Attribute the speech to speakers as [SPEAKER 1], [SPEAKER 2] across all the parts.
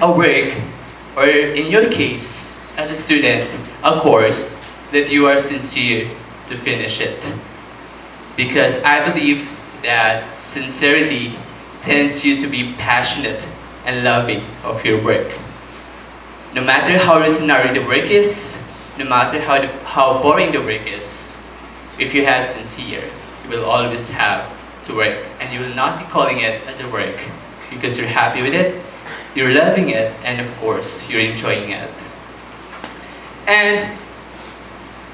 [SPEAKER 1] a work, or in your case, as a student, a course that you are sincere to finish it. Because I believe that sincerity tends you to be passionate and loving of your work. No matter how routinary the work is, no matter how boring the work is, if you have sincere, you will always have to work, and you will not be calling it as a work because you're happy with it, you're loving it, and of course, you're enjoying it. And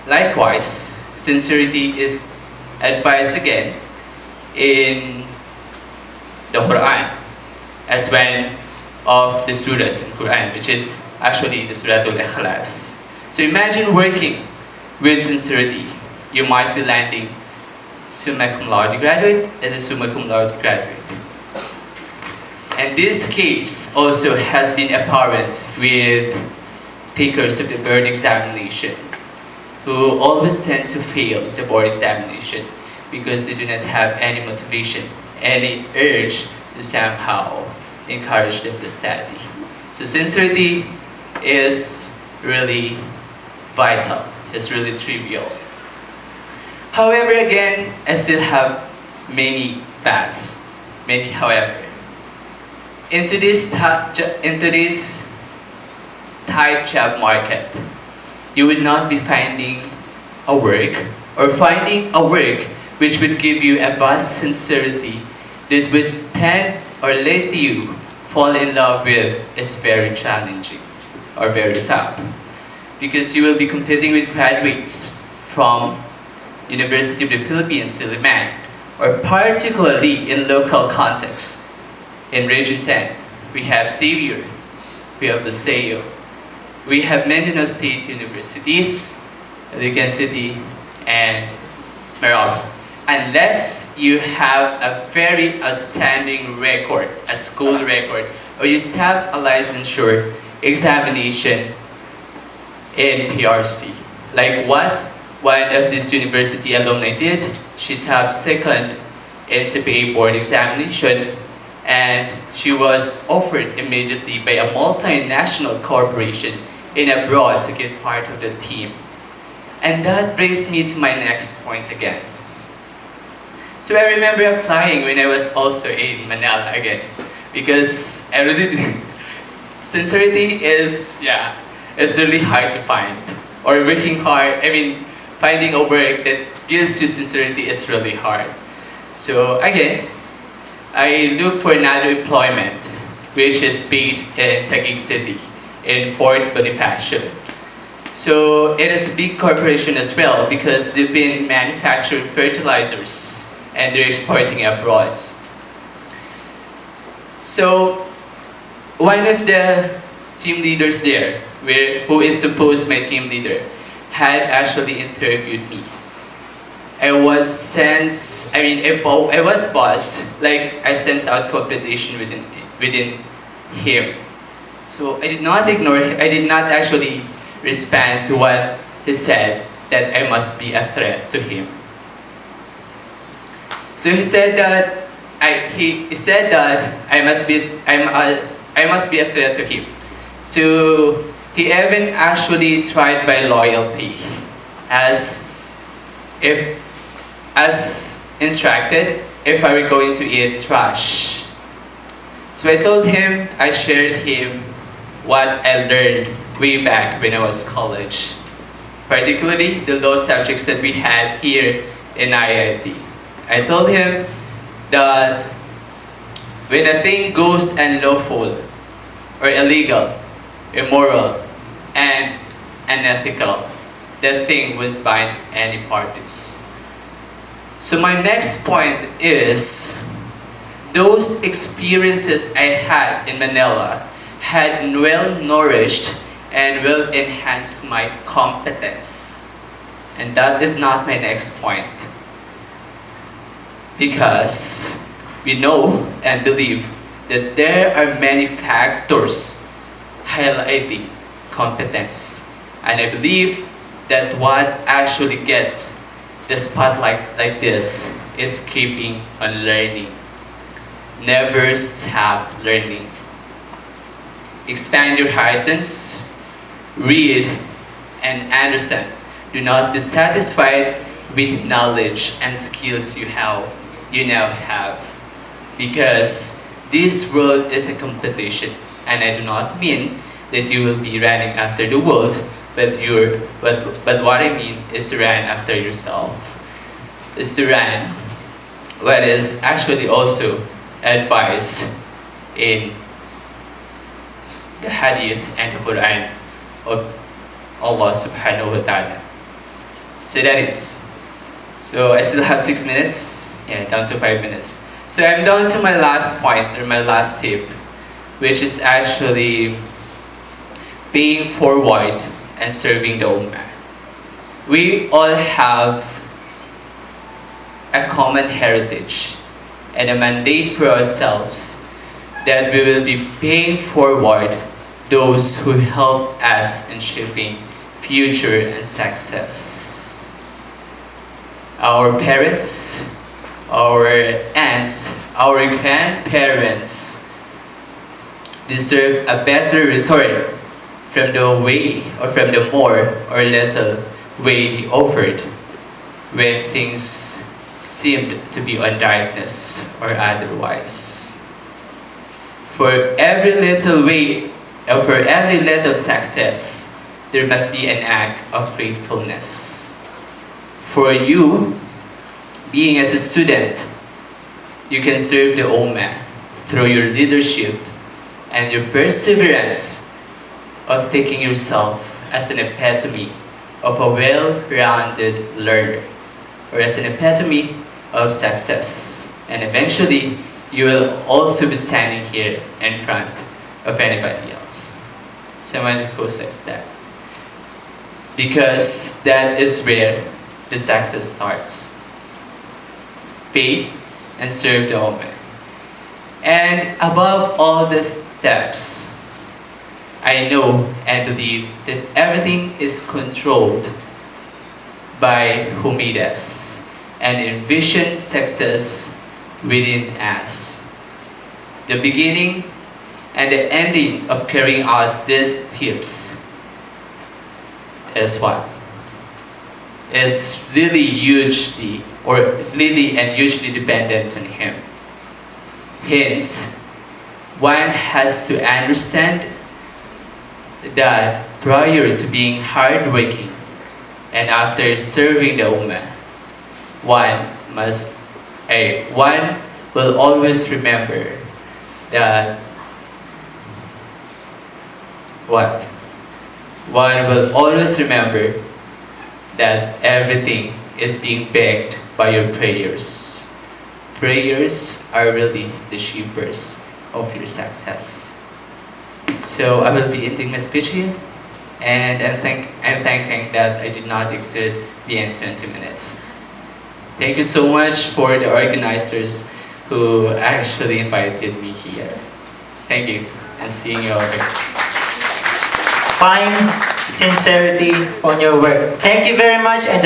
[SPEAKER 1] likewise, sincerity is advised again in the Quran as one of the surahs in Quran, which is actually the Suratul Ikhlas. So imagine working with sincerity. You might be landing summa cum laude graduate as a summa cum laude graduate. And this case also has been apparent with takers of the board examination, who always tend to fail the board examination because they do not have any motivation, any urge to somehow encourage them to study. So sincerity is really vital, it's really trivial. However, again, I still have many buts, many however. Into this tight job market, you would not be finding a work or finding a work which would give you a vast sincerity that would tend or let you fall in love with is very challenging or very tough, because you will be competing with graduates from University of the Philippines, Iligan, or particularly in local context. In Region 10, we have Xavier, we have the CMYO, we have Mindanao State Universities, Iligan City, and Merab. Unless you have a very outstanding record, a school record, or you tap a licensure examination in PRC. Like what one of this university alumni did, she tapped second in CPA board examination, and she was offered immediately by a multinational corporation in abroad to get part of the team. And that brings me to my next point again. So I remember applying when I was also in Manila again, because I really sincerity is it's really hard to find. Or working hard, finding a work that gives you sincerity is really hard. So again, I look for another employment which is based in Taguig City, in Fort Bonifacio. So it is a big corporation as well because they've been manufacturing fertilizers and they're exporting abroad. So one of the team leaders there, who is supposed my team leader, had actually interviewed me. I was buzzed, like I sensed out competition within him. So I did not ignore him. I did not actually respond to what he said, that I must be a threat to him. So he said that I must be a threat to him. So he even actually tried by loyalty, as instructed, if I were going to eat trash. So I told him, I shared him what I learned way back when I was college, particularly the law subjects that we had here in IIT. I told him that when a thing goes unlawful or illegal, immoral, and unethical, that thing would bind any parties. So my next point is, those experiences I had in Manila had well nourished and will enhance my competence. And that is not my next point. Because we know and believe that there are many factors highlighting competence. And I believe that what actually gets the spotlight like this is keeping on learning. Never stop learning. expand your horizons, read, and understand. Do not be satisfied with knowledge and skills you now have, because this world is a competition, and I do not mean that you will be running after the world, but what I mean is to run after yourself. Is to run what is actually also advised in the hadith and the Quran of Allah subhanahu wa ta'ala. So that is. So I still have 6 minutes. Yeah, down to 5 minutes. So I'm down to my last point, or my last tip, which is actually paying forward and serving the Ummah. We all have a common heritage and a mandate for ourselves that we will be paying forward those who help us in shaping future and success. Our parents, our aunts, our grandparents deserve a better return from the way, or from the more or little way they offered when things seemed to be on darkness or otherwise. For every little way, or for every little success, there must be an act of gratefulness. For you, being as a student, you can serve the Ummah through your leadership and your perseverance of taking yourself as an epitome of a well-rounded learner, or as an epitome of success. And eventually, you will also be standing here in front of anybody else. Someone who said that. Because that is where the success starts. Pay and serve the Ummah. And above all the steps, I know and believe that everything is controlled by who made us and envisioned success within us. The beginning and the ending of carrying out these tips is what? Is really hugely dependent on Him. Hence, one has to understand that prior to being hardworking and after serving the Ummah, one will always remember that what? One will always remember that everything is being backed by your prayers. Prayers are really the shapers of your success. So I will be ending my speech here, and I'm thanking that I did not exceed beyond 20 minutes. Thank you so much for the organizers who actually invited me here. Thank you, and seeing you all here.
[SPEAKER 2] Fine sincerity on your work. Thank you very much, and